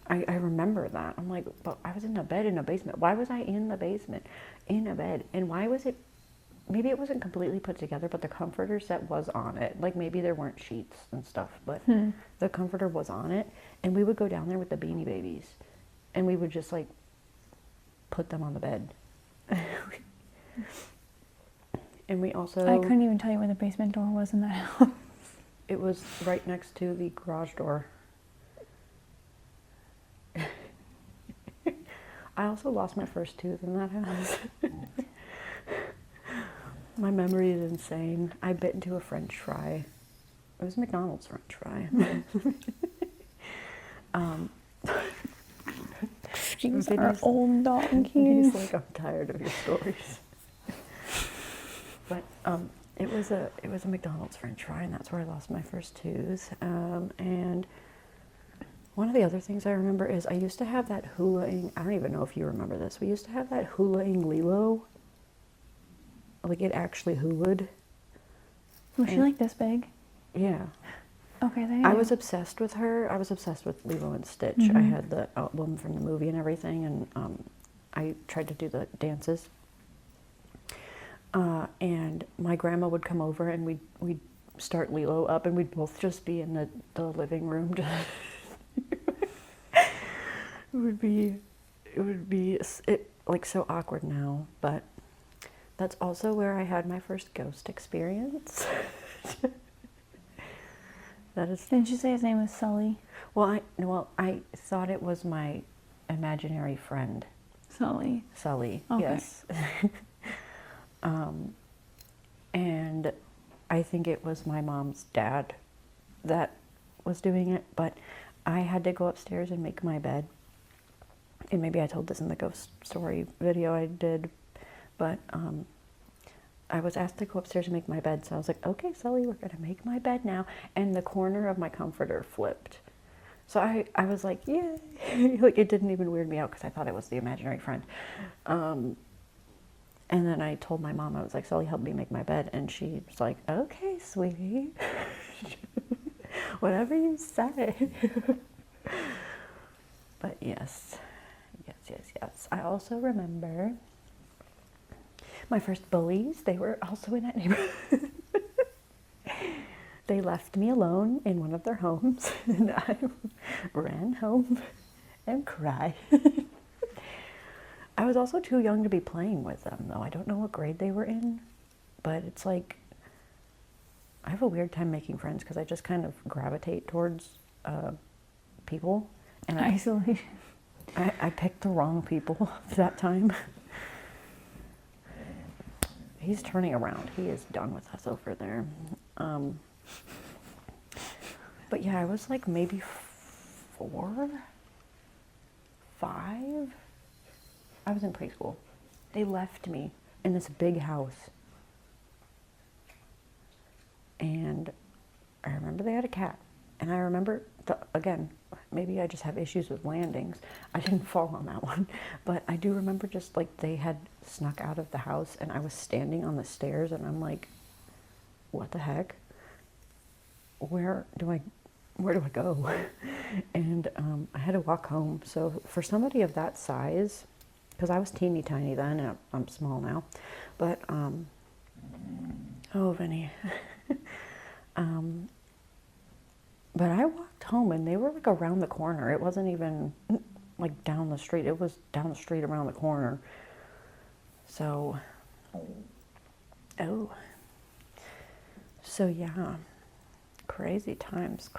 remember that. I'm like, but I was in a bed in a basement. Why was I in the basement in a bed? And why was it? Maybe it wasn't completely put together, but the comforter set was on it. Like, maybe there weren't sheets and stuff, but the comforter was on it. And we would go down there with the Beanie Babies, and we would just, like, put them on the bed. And we also... I couldn't even tell you where the basement door was in that house. It was right next to the garage door. I also lost my first tooth in that house. My memory is insane. I bit into a French fry. It was McDonald's French fry. These are old donkeys. He's like, I'm tired of your stories. But it was a McDonald's French fry, and that's where I lost my first tooth. And one of the other things I remember is I used to have that hula-ing. I don't even know if you remember this. We used to have that hula-ing Lilo. Like, it actually hulaed. Was she like this big? Yeah. Okay, there you I go. was obsessed with her. I was obsessed with Lilo and Stitch. I had the album from the movie and everything, and I tried to do the dances. And my grandma would come over, and we'd start Lilo up, and we'd both just be in the living room. It would be like so awkward now, but that's also where I had my first ghost experience. That is. Didn't you say his name was Sully? Well, I thought it was my imaginary friend. Sully. Sully. Okay. Yes. And I think it was my mom's dad that was doing it, but I had to go upstairs and make my bed. And maybe I told this in the ghost story video I did, but I was asked to go upstairs and make my bed, so I was like, okay, Sully, we're gonna make my bed now. And the corner of my comforter flipped. So I was like, yay. Like, it didn't even weird me out because I thought it was the imaginary friend. And then I told my mom, I was like, Sully, help me make my bed. And she was like, okay, sweetie. Whatever you say. But yes. I also remember my first bullies. They were also in that neighborhood. They left me alone in one of their homes, and I ran home and cried. I was also too young to be playing with them, though. I don't know what grade they were in, but it's like, I have a weird time making friends because I just kind of gravitate towards people. And Isolation. I picked the wrong people that time. He's turning around. He is done with us over there. But yeah, I was like maybe 4, 5. I was in preschool. They left me in this big house. And I remember they had a cat. And I remember, again, maybe I just have issues with landings. I didn't fall on that one. But I do remember just like they had snuck out of the house and I was standing on the stairs and I'm like, what the heck? Where do I go? And I had to walk home. So for somebody of that size, because I was teeny tiny then and I'm small now, but, oh, Vinny. But I walked home and they were like around the corner. It wasn't even like down the street. It was down the street around the corner. So, so yeah, crazy times.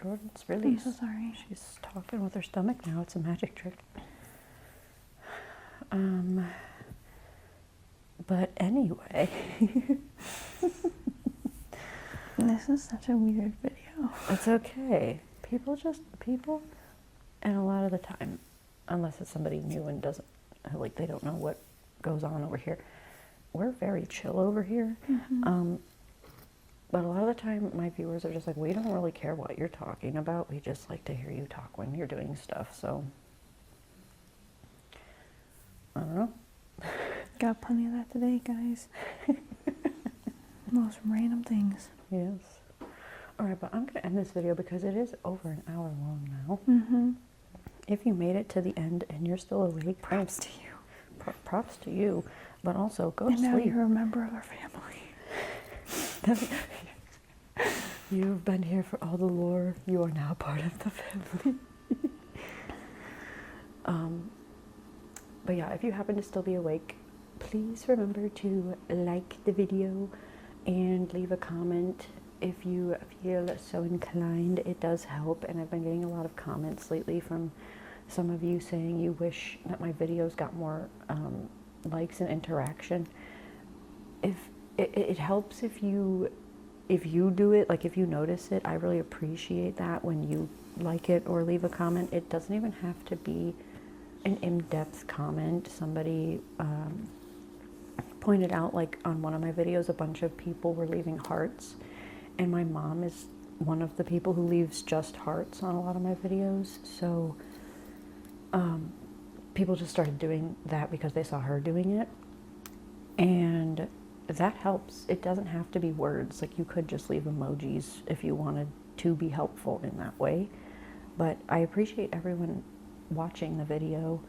Jordan's really, I'm so sorry. She's talking with her stomach now. It's a magic trick. But anyway. This is such a weird video. It's okay. People, and a lot of the time, unless it's somebody new and doesn't, like, they don't know what goes on over here, we're very chill over here. Mm-hmm. But a lot of the time, my viewers are just like, we don't really care what you're talking about. We just like to hear you talk when you're doing stuff. So, I don't know. Got plenty of that today, guys. Most random things. Yes. All right, but I'm going to end this video because it is over an hour long now. Mm-hmm. If you made it to the end and you're still awake, Props to you. Props to you, but also go to And now sleep. you're a member of our family. You've been here for all the lore. You are now part of the family. But yeah, if you happen to still be awake, please remember to like the video and leave a comment if you feel so inclined. It does help, and I've been getting a lot of comments lately from some of you saying you wish that my videos got more likes and interaction. If it helps if you do it, like if you notice it, I really appreciate that when you like it or leave a comment. It doesn't even have to be an in-depth comment. Somebody pointed out, like on one of my videos, a bunch of people were leaving hearts, and my mom is one of the people who leaves just hearts on a lot of my videos. So people just started doing that because they saw her doing it, and that helps. It doesn't have to be words. Like, you could just leave emojis if you wanted to be helpful in that way. But I appreciate everyone watching the video.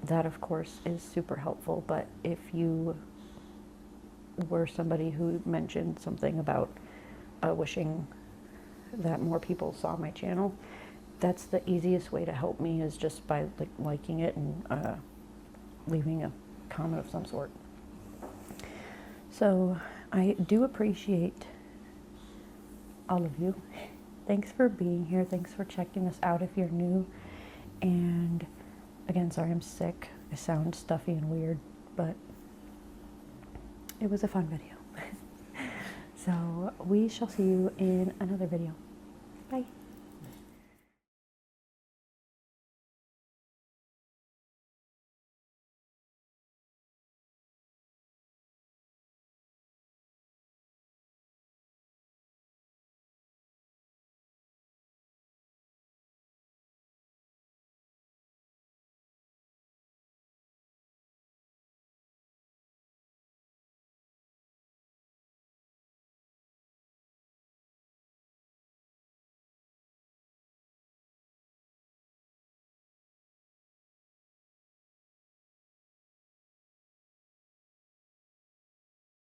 That of course is super helpful, but if you were somebody who mentioned something about wishing that more people saw my channel, that's the easiest way to help me, is just by liking it and leaving a comment of some sort. So I do appreciate all of you. Thanks for being here. Thanks for checking us out if you're new. And again, sorry I'm sick. I sound stuffy and weird, but it was a fun video. So we shall see you in another video. Bye.